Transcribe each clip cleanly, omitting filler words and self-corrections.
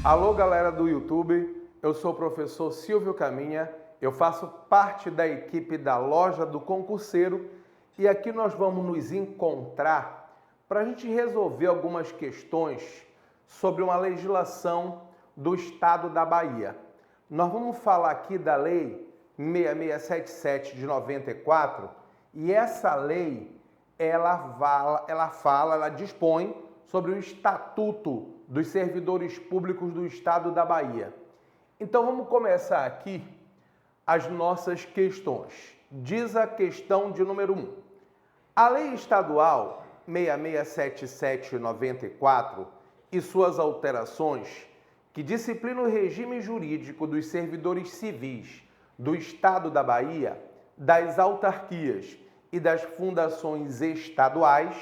Alô, galera do YouTube, eu sou o professor Silvio Caminha, eu faço parte da equipe da Loja do Concurseiro e aqui nós vamos nos encontrar para a gente resolver algumas questões sobre uma legislação do Estado da Bahia. Nós vamos falar aqui da Lei 6677 de 94 e essa lei, ela dispõe sobre o Estatuto dos Servidores Públicos do Estado da Bahia. Então vamos começar aqui as nossas questões. Diz a questão de número 1. A Lei Estadual 6677 de 94 e suas alterações, que disciplina o regime jurídico dos servidores civis do Estado da Bahia, das autarquias e das fundações estaduais,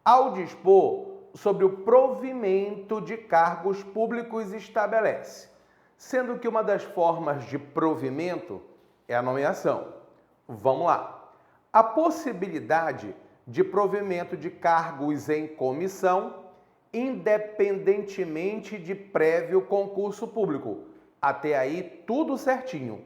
ao dispor sobre o provimento de cargos públicos estabelece, sendo que uma das formas de provimento é a nomeação. Vamos lá. A possibilidade de provimento de cargos em comissão, independentemente de prévio concurso público. Até aí, tudo certinho.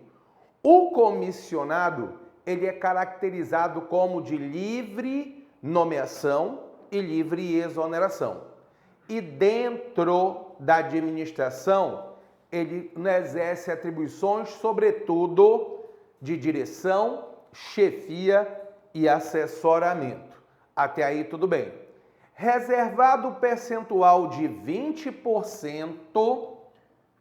O comissionado, ele é caracterizado como de livre nomeação e livre exoneração. E dentro da administração, ele não exerce atribuições, sobretudo, de direção, chefia e assessoramento. Até aí tudo bem. Reservado o percentual de 20%,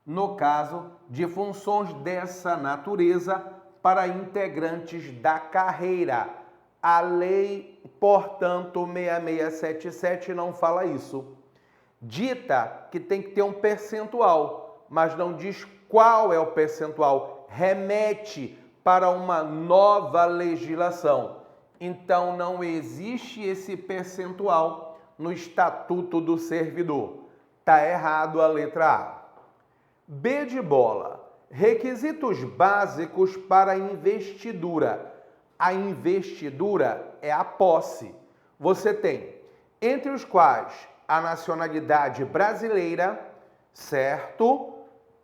no caso de funções dessa natureza, para integrantes da carreira. A lei, portanto, 6677 não fala isso. Dita que tem que ter um percentual, mas não diz qual é o percentual. Remete para uma nova legislação. Então, não existe esse percentual no Estatuto do Servidor. Está errado a letra A. B de bola. Requisitos básicos para investidura. A investidura é a posse. Você tem, entre os quais, a nacionalidade brasileira, certo?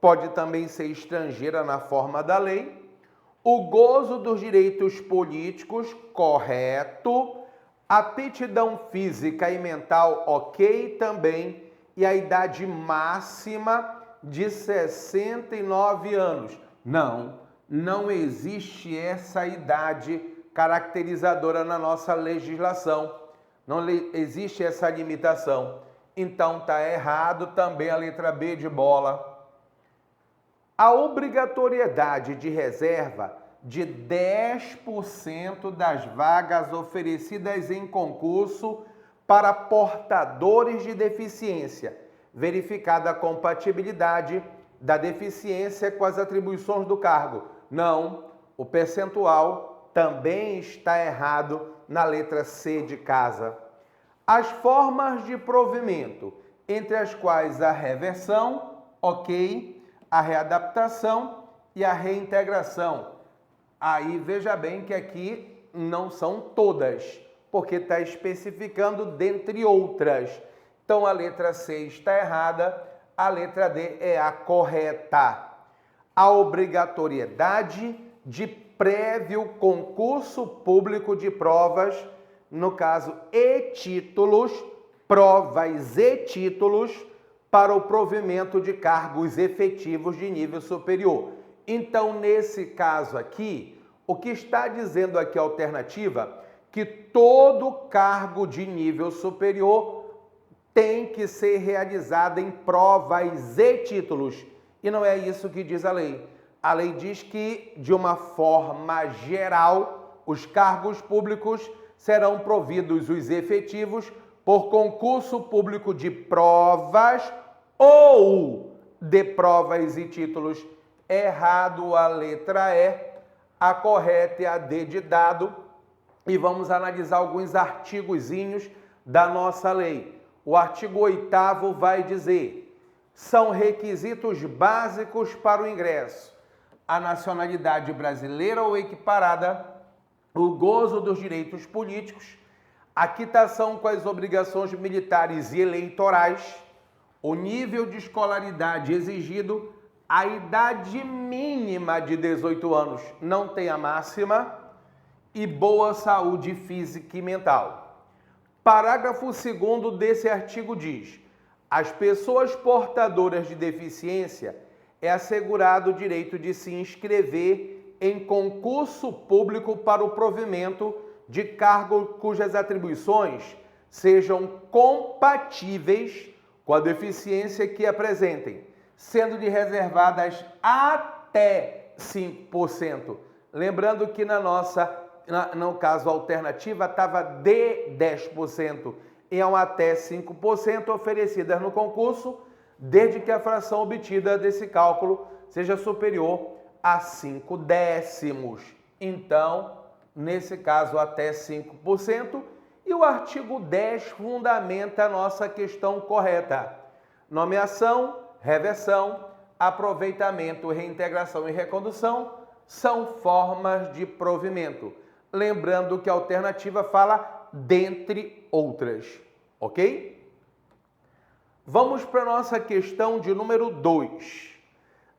Pode também ser estrangeira na forma da lei. O gozo dos direitos políticos, correto. Aptidão física e mental, ok também. E a idade máxima de 69 anos. Não existe essa idade caracterizadora na nossa legislação. Não existe essa limitação. Então está errado também a letra B de bola. A obrigatoriedade de reserva de 10% das vagas oferecidas em concurso para portadores de deficiência, verificada a compatibilidade da deficiência com as atribuições do cargo. Não, o percentual também está errado na letra C de casa. As formas de provimento, entre as quais a reversão, ok, a readaptação e a reintegração. Aí veja bem que aqui não são todas, porque está especificando dentre outras. Então a letra C está errada, a letra D é a correta. A obrigatoriedade de prévio concurso público de provas, no caso e títulos, provas e títulos, para o provimento de cargos efetivos de nível superior. Então, nesse caso aqui, o que está dizendo aqui a alternativa? Que todo cargo de nível superior tem que ser realizado em provas e títulos. E não é isso que diz a lei. A lei diz que, de uma forma geral, os cargos públicos serão providos os efetivos por concurso público de provas ou de provas e títulos. Errado a letra E, a correta é a D de dado. E vamos analisar alguns artigozinhos da nossa lei. O artigo 8º vai dizer: são requisitos básicos para o ingresso a nacionalidade brasileira ou equiparada, o gozo dos direitos políticos, a quitação com as obrigações militares e eleitorais, O nível de escolaridade exigido, a idade mínima de 18 anos, não tem a máxima, e boa saúde física e mental. Parágrafo 2º desse artigo diz: às pessoas portadoras de deficiência é assegurado o direito de se inscrever em concurso público para o provimento de cargo cujas atribuições sejam compatíveis com a deficiência que apresentem, sendo-lhe reservadas até 5%. Lembrando que no caso alternativa estava de 10% e até 5% oferecidas no concurso, desde que a fração obtida desse cálculo seja superior a 5 décimos. Então, nesse caso, até 5%. E o artigo 10 fundamenta a nossa questão correta. Nomeação, reversão, aproveitamento, reintegração e recondução são formas de provimento. Lembrando que a alternativa fala dentre outras, ok? Vamos para a nossa questão de número 2.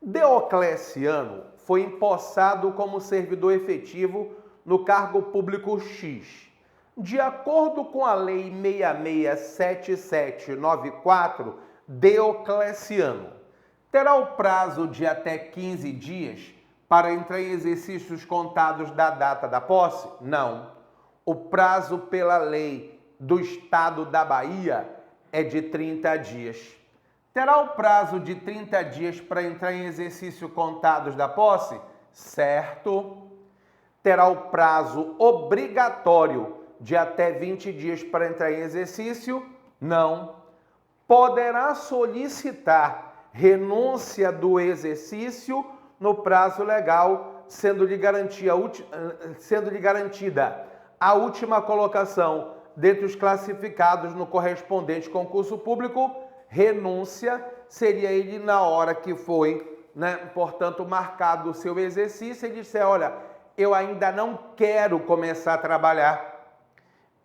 Diocleciano foi empossado como servidor efetivo no cargo público X. De acordo com a Lei 667794, Diocleciano terá o prazo de até 15 dias para entrar em exercícios contados da data da posse? Não. O prazo pela lei do Estado da Bahia é de 30 dias. Terá o prazo de 30 dias para entrar em exercício contados da posse? Certo. Terá o prazo obrigatório de até 20 dias para entrar em exercício? Não. Poderá solicitar renúncia do exercício no prazo legal, sendo-lhe garantida a última colocação dentre os classificados no correspondente concurso público. Renúncia seria ele na hora que foi, portanto, marcado o seu exercício, ele disser: olha, eu ainda não quero começar a trabalhar,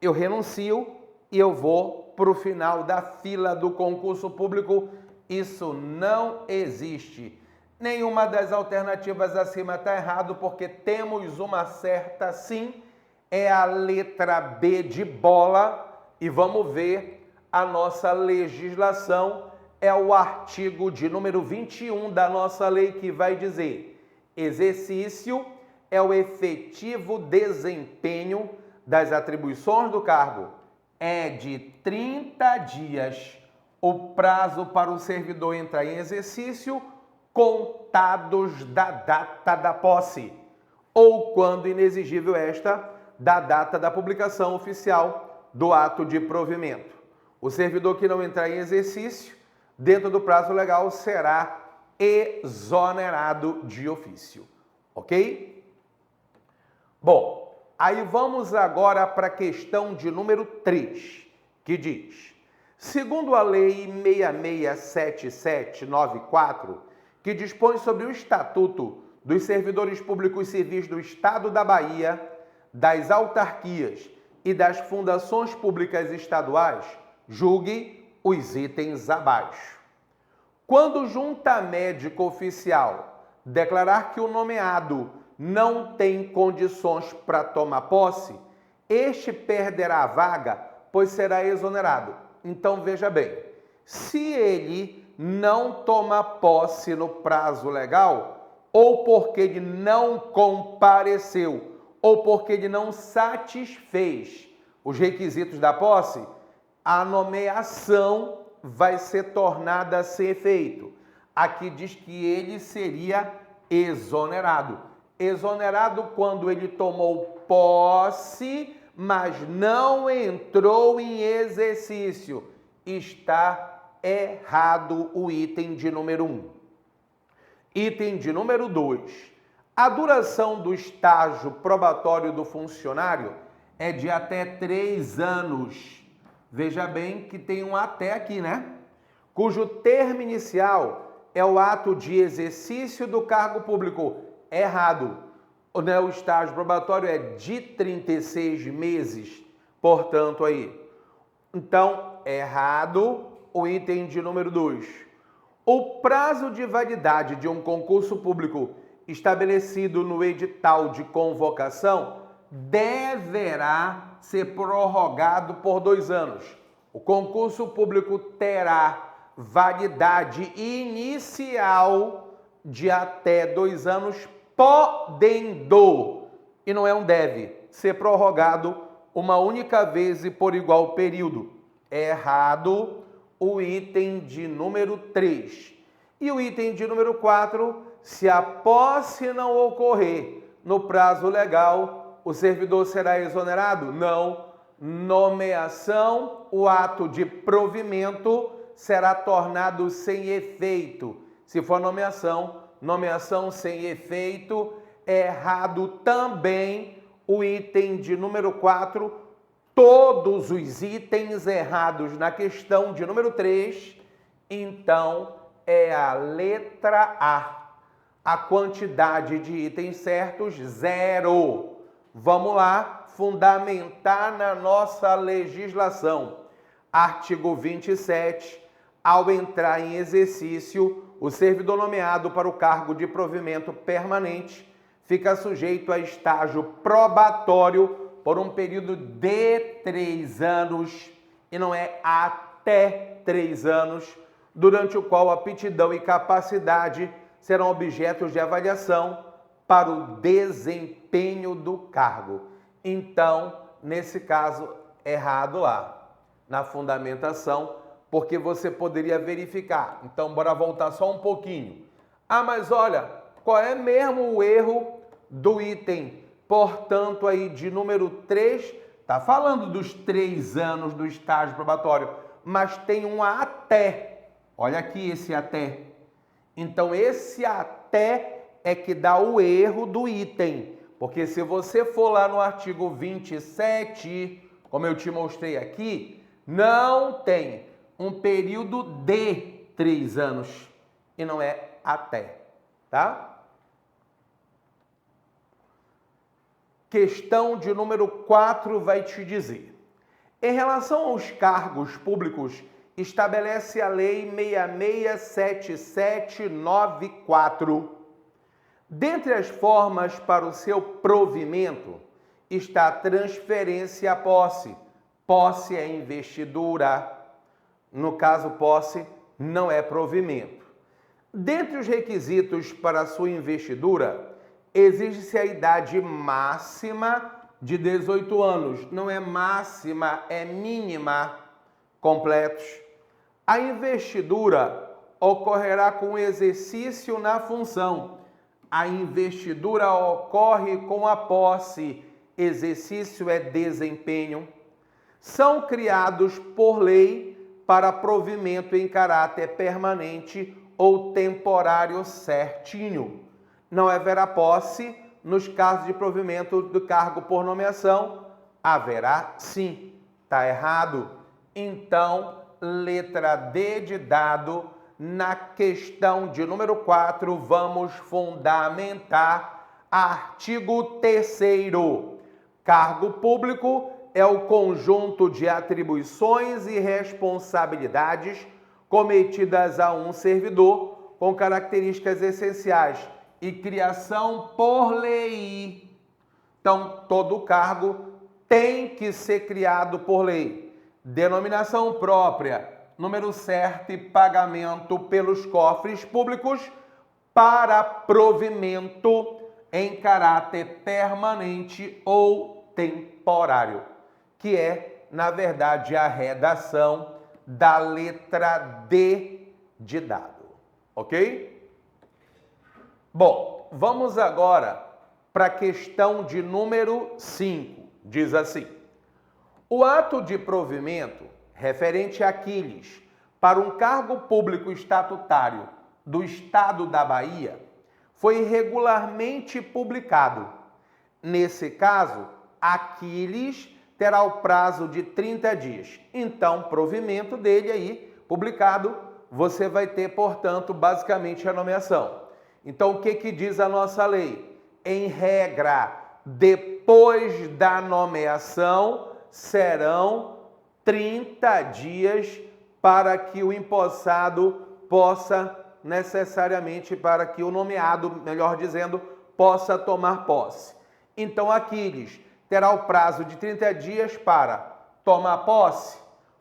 eu renuncio e eu vou para o final da fila do concurso público. Isso não existe. Nenhuma das alternativas acima está errado, porque temos uma certa sim, é a letra B de bola. E vamos ver a nossa legislação, é o artigo de número 21 da nossa lei, que vai dizer: exercício é o efetivo desempenho das atribuições do cargo. É de 30 dias o prazo para o servidor entrar em exercício, contados da data da posse, ou, quando inexigível esta, da data da publicação oficial do ato de provimento. O servidor que não entrar em exercício dentro do prazo legal será exonerado de ofício, ok? Bom, aí vamos agora para a questão de número 3, que diz: segundo a Lei 667794, que dispõe sobre o Estatuto dos Servidores Públicos Civis do Estado da Bahia, das autarquias e das fundações públicas estaduais, julgue os itens abaixo. Quando junta médico oficial declarar que o nomeado não tem condições para tomar posse, este perderá a vaga, pois será exonerado. Então, veja bem, se ele não toma posse no prazo legal, ou porque ele não compareceu, ou porque ele não satisfez os requisitos da posse, a nomeação vai ser tornada sem efeito. Aqui diz que ele seria exonerado. Exonerado quando ele tomou posse, mas não entrou em exercício. Está errado o item de número 1. Item de número 2. A duração do estágio probatório do funcionário é de até 3 anos. Veja bem que tem um até aqui, né? Cujo termo inicial é o ato de exercício do cargo público. Errado. O estágio probatório é de 36 meses. Portanto, aí. Então, errado o item de número 2. O prazo de validade de um concurso público estabelecido no edital de convocação deverá ser prorrogado por 2 anos. O concurso público terá validade inicial de até 2 anos, podendo, e não é um deve, ser prorrogado uma única vez e por igual período. É errado o item de número 3. E o item de número 4, se a posse não ocorrer no prazo legal, o servidor será exonerado? Não. Nomeação, o ato de provimento será tornado sem efeito. Se for nomeação sem efeito, é errado também o item de número 4, todos os itens errados na questão de número 3, então é a letra A. A quantidade de itens certos, 0. Vamos lá, fundamentar na nossa legislação. Artigo 27. Ao entrar em exercício, o servidor nomeado para o cargo de provimento permanente fica sujeito a estágio probatório por um período de 3 anos, e não é até 3 anos, durante o qual aptidão e capacidade serão objetos de avaliação para o desempenho do cargo. Então, nesse caso, errado lá, na fundamentação, porque você poderia verificar. Então, bora voltar só um pouquinho. Ah, mas olha, qual é mesmo o erro do item, portanto, aí de número 3? Está falando dos 3 anos do estágio probatório, mas tem um até. Olha aqui esse até. Então, esse até é que dá o erro do item. Porque se você for lá no artigo 27, como eu te mostrei aqui, não tem um período de 3 anos e não é até, tá? Questão de número 4 vai te dizer: em relação aos cargos públicos, estabelece a Lei 667794. Dentre as formas para o seu provimento está a transferência à posse. Posse é investidura. No caso, posse não é provimento. Dentre os requisitos para a sua investidura, exige-se a idade máxima de 18 anos. Não é máxima, é mínima. Completos. A investidura ocorrerá com exercício na função. A investidura ocorre com a posse. Exercício é desempenho. São criados por lei para provimento em caráter permanente ou temporário certinho. Não haverá posse nos casos de provimento do cargo por nomeação. Haverá sim. Está errado? Então, letra D de dado. Na questão de número 4, vamos fundamentar artigo 3º. Cargo público é o conjunto de atribuições e responsabilidades cometidas a um servidor com características essenciais e criação por lei. Então, todo cargo tem que ser criado por lei. Denominação própria, número certo e pagamento pelos cofres públicos para provimento em caráter permanente ou temporário, que é, na verdade, a redação da letra D de dado, ok? Bom, vamos agora para a questão de número 5. Diz assim: o ato de provimento referente àqueles para um cargo público estatutário do Estado da Bahia foi regularmente publicado. Nesse caso, Aquiles terá o prazo de 30 dias. Então, provimento dele aí, publicado, você vai ter, portanto, basicamente a nomeação. Então, o que diz a nossa lei? Em regra, depois da nomeação, serão 30 dias para que o empossado possa necessariamente, para que o nomeado, melhor dizendo, possa tomar posse. Então, Aquiles terá o prazo de 30 dias para tomar posse,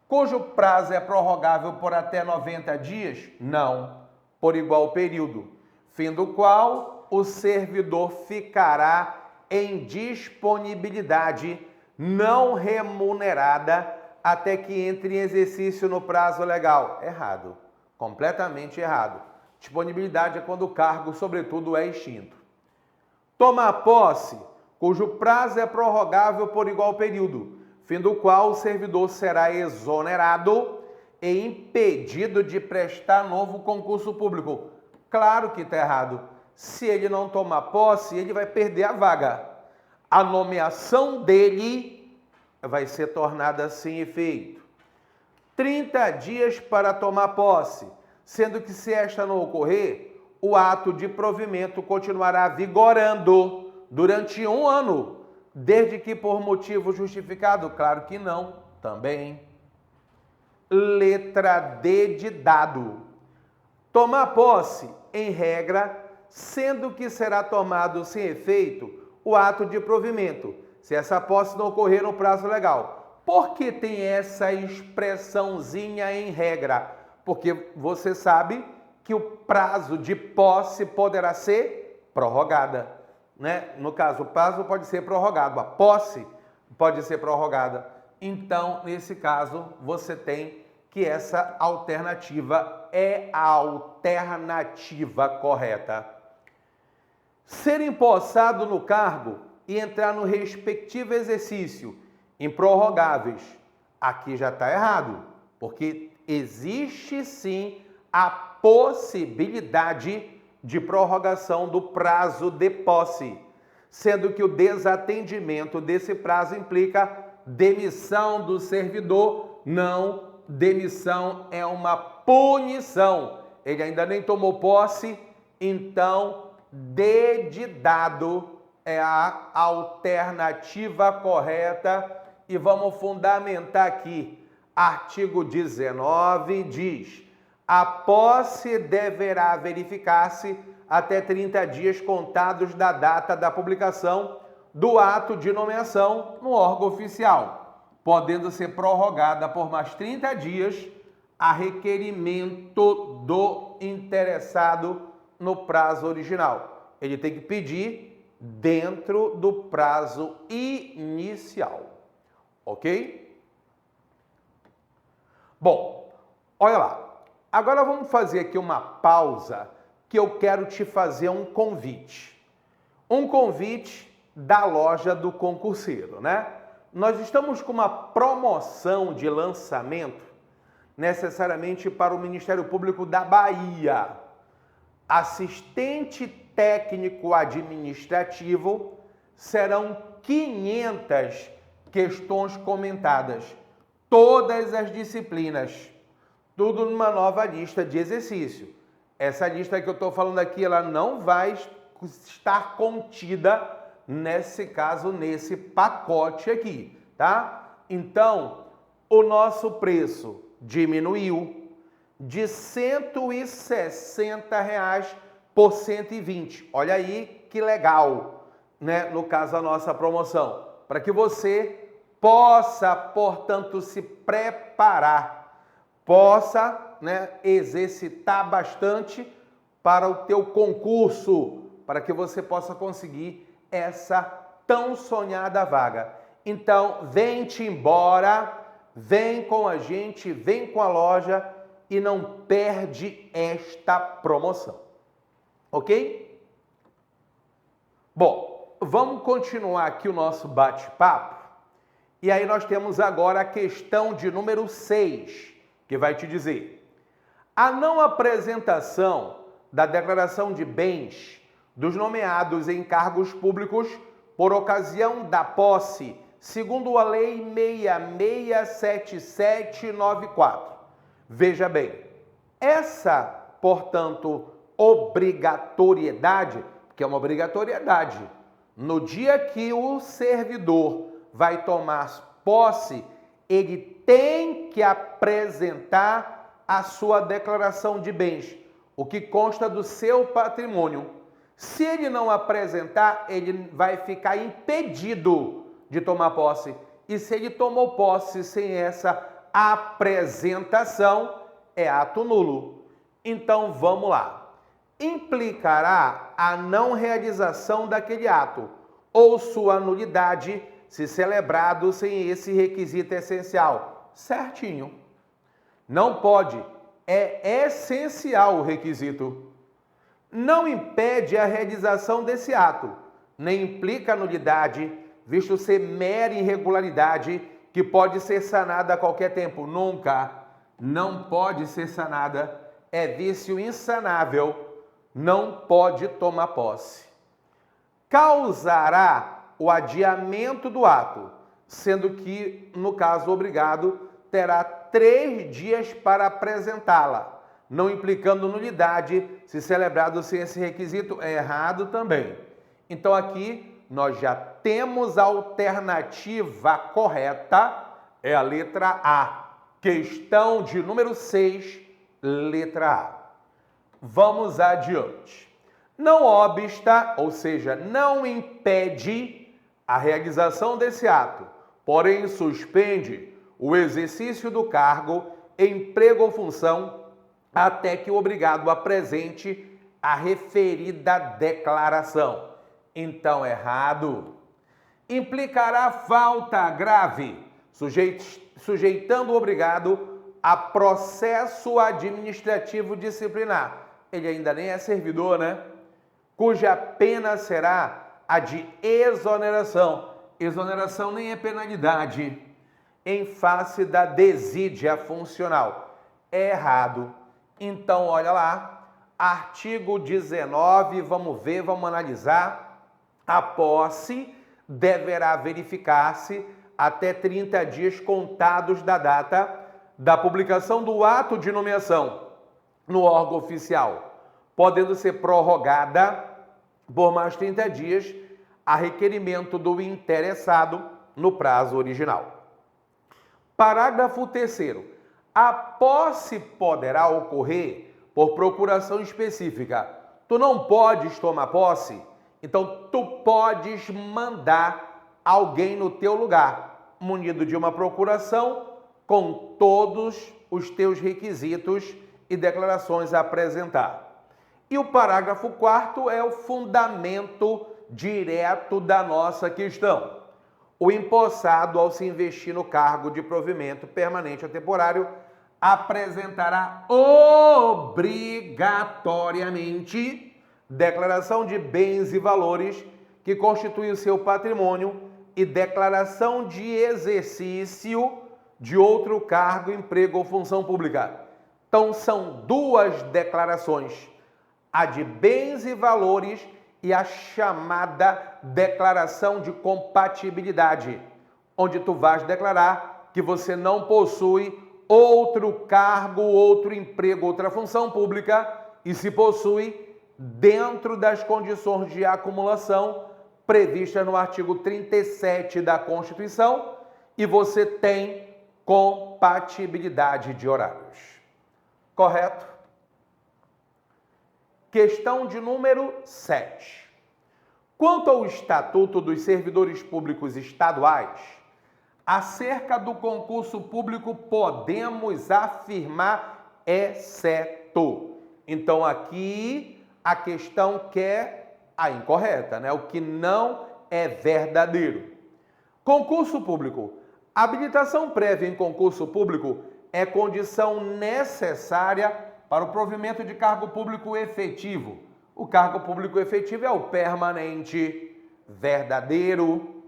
cujo prazo é prorrogável por até 90 dias? Não, por igual período, fim do qual o servidor ficará em disponibilidade não remunerada até que entre em exercício no prazo legal. Errado, completamente errado. Disponibilidade é quando o cargo, sobretudo, é extinto. Tomar posse, cujo prazo é prorrogável por igual período, fim do qual o servidor será exonerado e impedido de prestar novo concurso público. Claro que está errado. Se ele não tomar posse, ele vai perder a vaga. A nomeação dele vai ser tornada sem efeito. 30 dias para tomar posse, sendo que se esta não ocorrer, o ato de provimento continuará vigorando durante 1 ano, desde que por motivo justificado? Claro que não, também. Letra D de dado. Tomar posse, em regra, sendo que será tomado sem efeito o ato de provimento, se essa posse não ocorrer no prazo legal. Por que tem essa expressãozinha em regra? Porque você sabe que o prazo de posse poderá ser prorrogada, né? No caso, o prazo pode ser prorrogado, a posse pode ser prorrogada. Então, nesse caso, você tem que essa alternativa é a alternativa correta. Ser empossado no cargo e entrar no respectivo exercício improrrogáveis. Aqui já está errado, porque existe sim a possibilidade de prorrogação do prazo de posse, sendo que o desatendimento desse prazo implica demissão do servidor. Não, demissão é uma punição. Ele ainda nem tomou posse, então D de dado é a alternativa correta. E vamos fundamentar aqui. Artigo 19 diz: a posse deverá verificar-se até 30 dias contados da data da publicação do ato de nomeação no órgão oficial, podendo ser prorrogada por mais 30 dias a requerimento do interessado no prazo original. Ele tem que pedir dentro do prazo inicial. Ok? Bom, olha lá. Agora vamos fazer aqui uma pausa que eu quero te fazer um convite. Um convite da loja do concurseiro, né? Nós estamos com uma promoção de lançamento necessariamente para o Ministério Público da Bahia. Assistente técnico administrativo serão 500 questões comentadas, todas as disciplinas, tudo numa nova lista de exercício. Essa lista que eu estou falando aqui, ela não vai estar contida, nesse caso, nesse pacote aqui, tá? Então, o nosso preço diminuiu de R$ 160 por 120. Olha aí que legal, né? No caso, a nossa promoção. Para que você possa, portanto, se preparar, possa, né, exercitar bastante para o teu concurso, para que você possa conseguir essa tão sonhada vaga. Então, vem-te embora, vem com a gente, vem com a loja e não perde esta promoção. Ok? Bom, vamos continuar aqui o nosso bate-papo. E aí nós temos agora a questão de número 6, que vai te dizer: a não apresentação da declaração de bens dos nomeados em cargos públicos por ocasião da posse, segundo a Lei 667794. Veja bem, essa, portanto, obrigatoriedade, que é uma obrigatoriedade, no dia que o servidor vai tomar posse, ele tem que apresentar a sua declaração de bens, o que consta do seu patrimônio. Se ele não apresentar, ele vai ficar impedido de tomar posse. E se ele tomou posse sem essa apresentação, é ato nulo. Então vamos lá. Implicará a não realização daquele ato ou sua nulidade se celebrado sem esse requisito essencial. Certinho. Não pode. É essencial o requisito. Não impede a realização desse ato, nem implica nulidade, visto ser mera irregularidade que pode ser sanada a qualquer tempo. Nunca. Não pode ser sanada. É vício insanável. Não pode tomar posse. Causará o adiamento do ato, sendo que, no caso obrigado, terá 3 dias para apresentá-la, não implicando nulidade, se celebrado sem esse requisito, é errado também. Então aqui nós já temos a alternativa correta, é a letra A. Questão de número 6, letra A. Vamos adiante. Não obsta, ou seja, não impede a realização desse ato, porém suspende o exercício do cargo, emprego ou função, até que o obrigado apresente a referida declaração. Então, errado. Implicará falta grave, sujeitando o obrigado a processo administrativo disciplinar. Ele ainda nem é servidor, né? Cuja pena será a de exoneração. Exoneração nem é penalidade. Em face da desídia funcional. É errado. Então, olha lá, artigo 19, vamos ver, vamos analisar. A posse deverá verificar-se até 30 dias contados da data da publicação do ato de nomeação no órgão oficial, podendo ser prorrogada por mais 30 dias a requerimento do interessado no prazo original. Parágrafo 3º. A posse poderá ocorrer por procuração específica. Tu não podes tomar posse, então tu podes mandar alguém no teu lugar, munido de uma procuração com todos os teus requisitos e declarações a apresentar. E o parágrafo 4º é o fundamento direto da nossa questão. O empossado, ao se investir no cargo de provimento permanente ou temporário, apresentará obrigatoriamente declaração de bens e valores que constituem o seu patrimônio e declaração de exercício de outro cargo, emprego ou função pública. Então, são 2 declarações, a de bens e valores e a chamada declaração de compatibilidade, onde tu vais declarar que você não possui outro cargo, outro emprego, outra função pública e se possui dentro das condições de acumulação previstas no artigo 37 da Constituição e você tem compatibilidade de horários. Correto? Questão de número 7. Quanto ao Estatuto dos Servidores Públicos Estaduais, acerca do concurso público podemos afirmar exceto. Então aqui a questão que é a incorreta, né? O que não é verdadeiro. Concurso público. Habilitação prévia em concurso público é condição necessária para o provimento de cargo público efetivo. O cargo público efetivo é o permanente. Verdadeiro.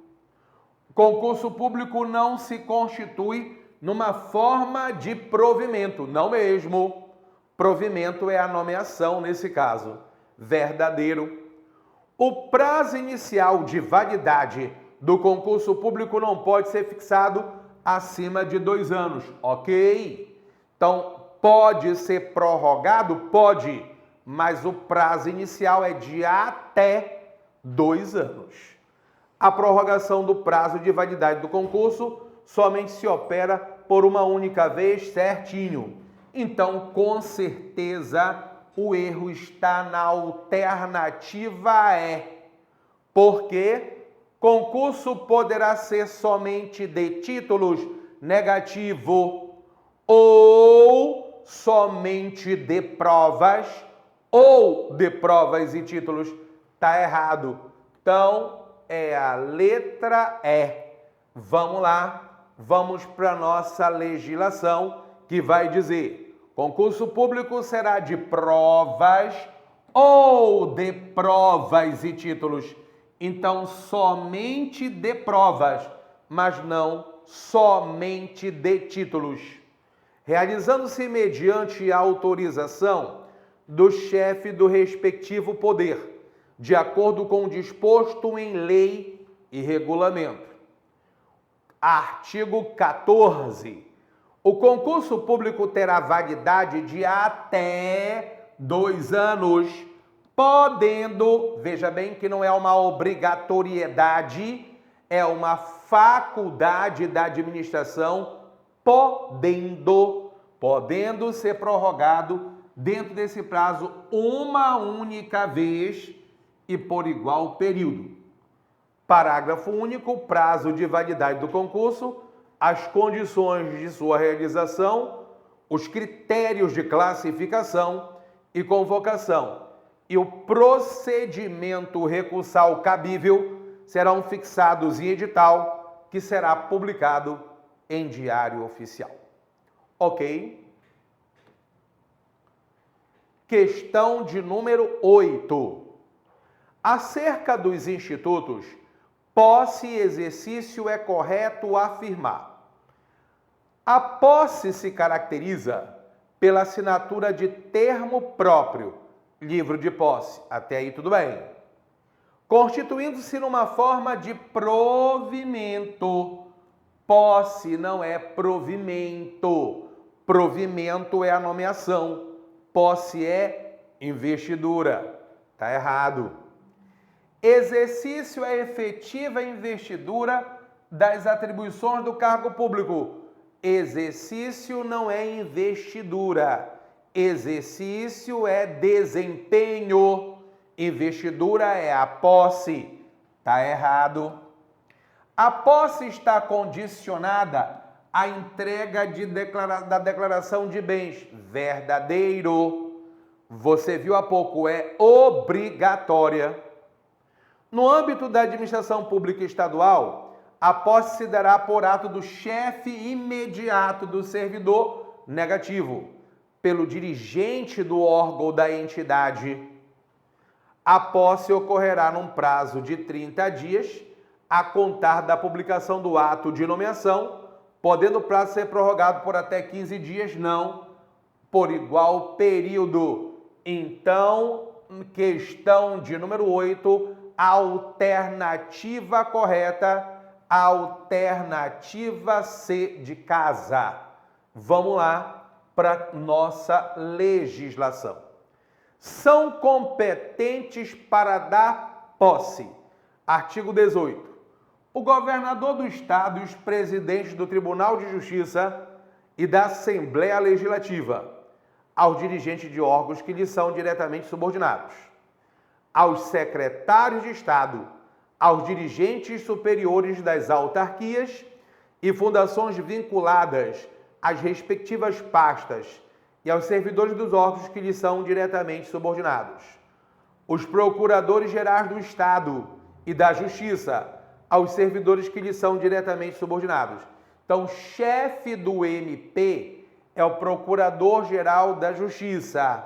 Concurso público não se constitui numa forma de provimento, não mesmo. Provimento é a nomeação nesse caso. Verdadeiro. O prazo inicial de validade do concurso público não pode ser fixado acima de 2 anos, ok? Então, pode ser prorrogado? Pode, mas o prazo inicial é de até 2 anos. A prorrogação do prazo de validade do concurso somente se opera por uma única vez, certinho. Então, com certeza, o erro está na alternativa E. Porque concurso poderá ser somente de títulos negativo ou somente de provas ou de provas e títulos. Tá errado. Então, é a letra E. Vamos lá, vamos para a nossa legislação, que vai dizer: concurso público será de provas ou de provas e títulos. Então, somente de provas, mas não somente de títulos. Realizando-se mediante a autorização do chefe do respectivo poder, de acordo com o disposto em lei e regulamento. Artigo 14. O concurso público terá validade de até 2 anos, podendo, veja bem que não é uma obrigatoriedade, é uma faculdade da administração, podendo ser prorrogado dentro desse prazo uma única vez e por igual período. Parágrafo único, prazo de validade do concurso, as condições de sua realização, os critérios de classificação e convocação e o procedimento recursal cabível serão fixados em edital que será publicado em Diário Oficial. Ok? Questão de número 8. Acerca dos institutos, posse e exercício é correto afirmar: a posse se caracteriza pela assinatura de termo próprio, livro de posse, até aí tudo bem, constituindo-se numa forma de provimento. Posse não é provimento. Provimento é a nomeação. Posse é investidura. Tá errado. Exercício é efetiva investidura das atribuições do cargo público. Exercício não é investidura. Exercício é desempenho. Investidura é a posse. Tá errado. A posse está condicionada à entrega da declaração de bens. Verdadeiro. Você viu há pouco, é obrigatória. No âmbito da administração pública estadual, a posse se dará por ato do chefe imediato do servidor, negativo, pelo dirigente do órgão da entidade. A posse ocorrerá num prazo de 30 dias, a contar da publicação do ato de nomeação, podendo o prazo ser prorrogado por até 15 dias, não, por igual período. Então, questão de número 8, alternativa correta, alternativa C de casa. Vamos lá para nossa legislação. São competentes para dar posse. Artigo 18. O governador do Estado e os presidentes do Tribunal de Justiça e da Assembleia Legislativa, aos dirigentes de órgãos que lhes são diretamente subordinados, aos secretários de Estado, aos dirigentes superiores das autarquias e fundações vinculadas às respectivas pastas e aos servidores dos órgãos que lhes são diretamente subordinados, os procuradores gerais do Estado e da Justiça, aos servidores que lhes são diretamente subordinados. Então, chefe do MP é o Procurador-Geral da Justiça.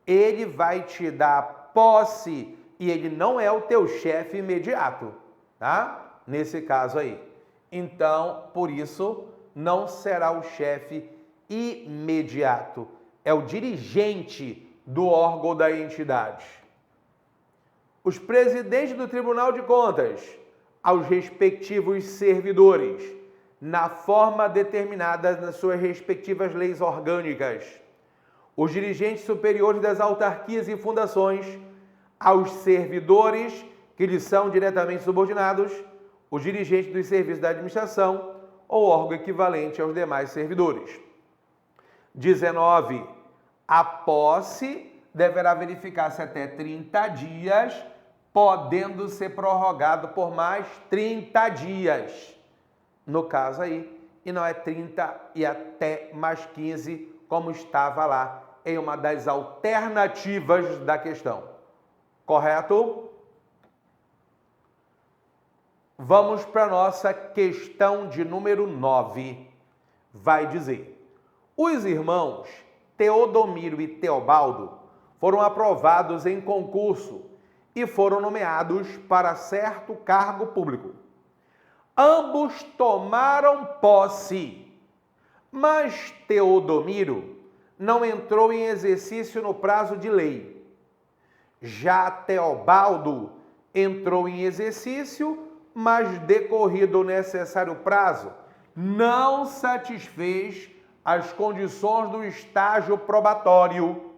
Ele vai te dar posse e ele não é o teu chefe imediato, tá? Nesse caso aí. Então, por isso, não será o chefe imediato. É o dirigente do órgão da entidade. Os presidentes do Tribunal de Contas, aos respectivos servidores, na forma determinada nas suas respectivas leis orgânicas. Os dirigentes superiores das autarquias e fundações, aos servidores que lhes são diretamente subordinados, os dirigentes dos serviços da administração, ou órgão equivalente aos demais servidores. 19. A posse deverá verificar-se até 30 dias, podendo ser prorrogado por mais 30 dias. No caso aí, e não é 30 e até mais 15, como estava lá em uma das alternativas da questão. Correto? Vamos para a nossa questão de número 9. Vai dizer: os irmãos Teodomiro e Teobaldo foram aprovados em concurso e foram nomeados para certo cargo público. Ambos tomaram posse, mas Teodomiro não entrou em exercício no prazo de lei. Já Teobaldo entrou em exercício, mas decorrido o necessário prazo, não satisfez as condições do estágio probatório.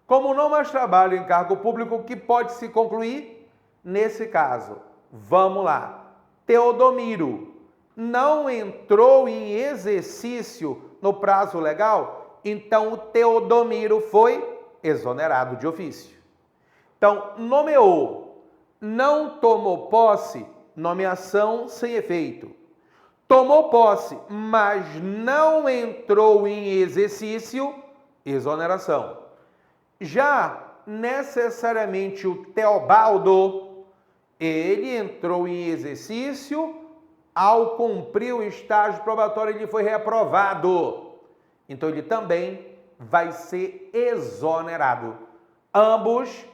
Como não mais trabalho em cargo público, o que pode se concluir? Nesse caso, vamos lá. Teodomiro não entrou em exercício no prazo legal, então o Teodomiro foi exonerado de ofício. Então, nomeou, não tomou posse, nomeação sem efeito. Tomou posse, mas não entrou em exercício, exoneração. Já necessariamente o Teobaldo, ele entrou em exercício, ao cumprir o estágio probatório ele foi reaprovado. Então ele também vai ser exonerado. Ambos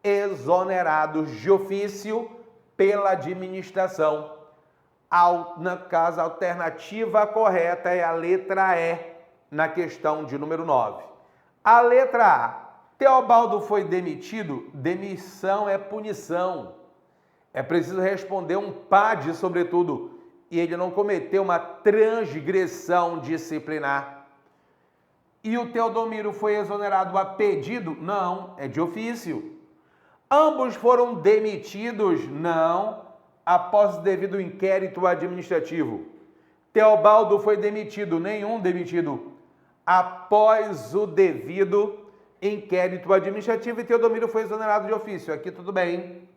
exonerados de ofício pela administração. Na caso, a alternativa correta é a letra E, na questão de número 9. A letra A. Teobaldo foi demitido? Demissão é punição. É preciso responder um PAD, sobretudo, e ele não cometeu uma transgressão disciplinar. E o Teodomiro foi exonerado a pedido? Não, é de ofício. Ambos foram demitidos? Não, após o devido inquérito administrativo. Teobaldo foi demitido? Nenhum demitido. Após o devido inquérito administrativo, e Teodomiro foi exonerado de ofício. Aqui tudo bem.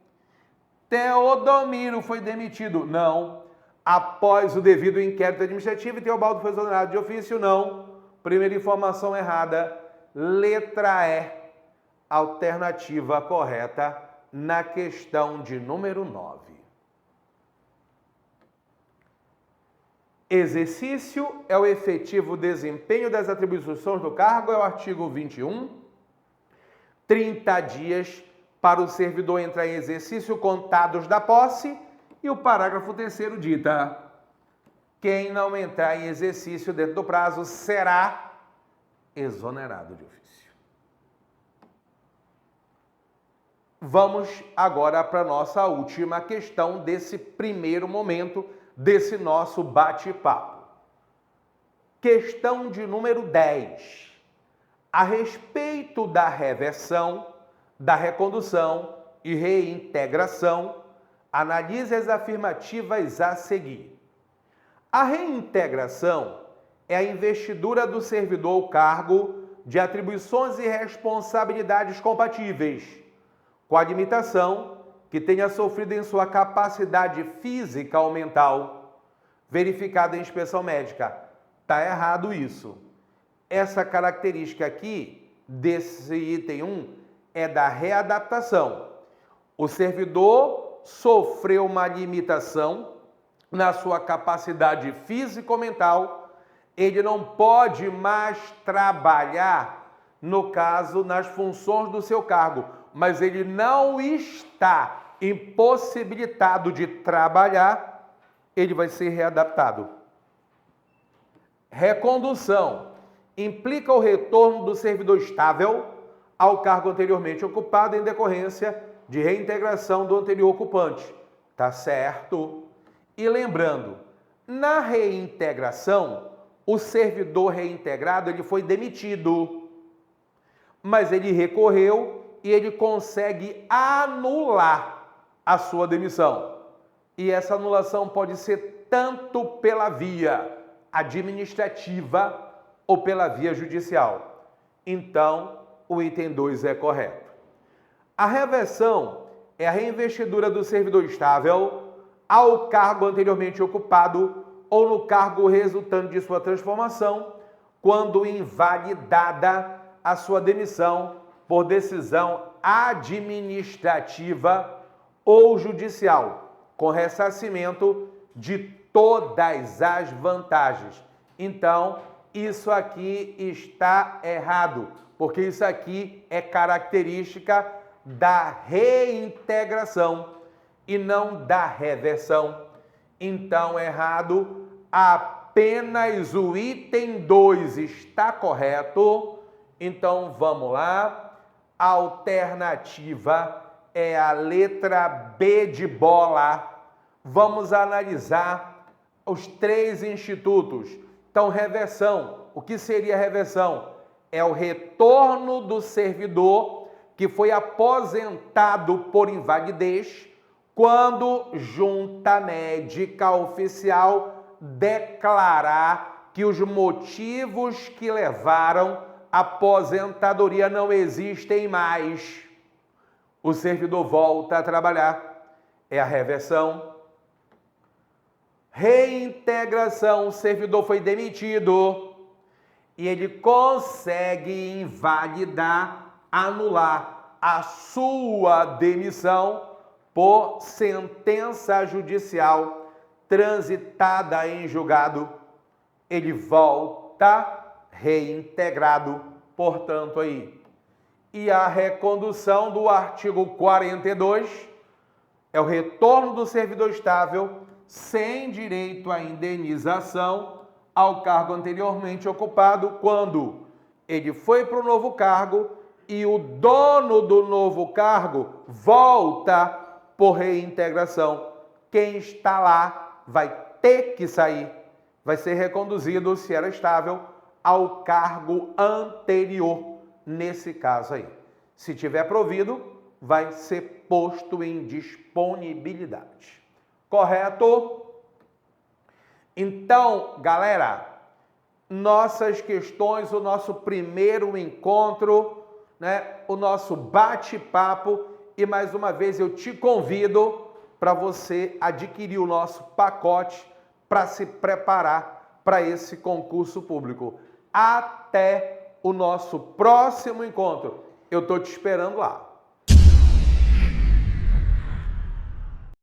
Teodomiro foi demitido? Não. Após o devido inquérito administrativo, e Teobaldo foi exonerado de ofício? Não. Primeira informação errada. Letra E, alternativa correta na questão de número 9. Exercício é o efetivo desempenho das atribuições do cargo, é o artigo 21. 30 dias para o servidor entrar em exercício contados da posse, e o parágrafo 3º dita: quem não entrar em exercício dentro do prazo será exonerado de ofício. Vamos agora para a nossa última questão desse primeiro momento desse nosso bate-papo. Questão de número 10. A respeito da reversão, da recondução e reintegração, analise as afirmativas a seguir. A reintegração é a investidura do servidor ao cargo de atribuições e responsabilidades compatíveis com a limitação que tenha sofrido em sua capacidade física ou mental, verificada em inspeção médica. Está errado isso. Essa característica aqui, desse item 1, é da readaptação. O servidor sofreu uma limitação na sua capacidade física ou mental, ele não pode mais trabalhar, no caso, nas funções do seu cargo, mas ele não está impossibilitado de trabalhar, ele vai ser readaptado. Recondução implica o retorno do servidor estável ao cargo anteriormente ocupado em decorrência de reintegração do anterior ocupante. Tá certo? E lembrando, na reintegração, o servidor reintegrado ele foi demitido, mas ele recorreu e ele consegue anular a sua demissão. E essa anulação pode ser tanto pela via administrativa ou pela via judicial. Então, o item 2 é correto. A reversão é a reinvestidura do servidor estável ao cargo anteriormente ocupado ou no cargo resultante de sua transformação, quando invalidada a sua demissão por decisão administrativa ou judicial, com ressarcimento de todas as vantagens. Então, isso aqui está errado, porque isso aqui é característica da reintegração e não da reversão. Então, errado, apenas o item 2 está correto. Então, vamos lá. A alternativa é a letra B de bola. Vamos analisar os 3 institutos. Então, reversão. O que seria reversão? É o retorno do servidor que foi aposentado por invalidez quando junta médica oficial declarar que os motivos que levaram a aposentadoria não existem mais. O servidor volta a trabalhar. É a reversão. Reintegração. O servidor foi demitido e ele consegue invalidar, anular a sua demissão por sentença judicial transitada em julgado. Ele volta reintegrado, portanto, aí. E a recondução do artigo 42 é o retorno do servidor estável sem direito à indenização ao cargo anteriormente ocupado quando ele foi para o novo cargo e o dono do novo cargo volta por reintegração. Quem está lá vai ter que sair, vai ser reconduzido, se era estável, ao cargo anterior, nesse caso aí. Se tiver provido, vai ser posto em disponibilidade. Correto? Então, galera, nossas questões, o nosso primeiro encontro, né, o nosso bate-papo, e mais uma vez eu te convido para você adquirir o nosso pacote para se preparar para esse concurso público. Até o nosso próximo encontro. Eu estou te esperando lá.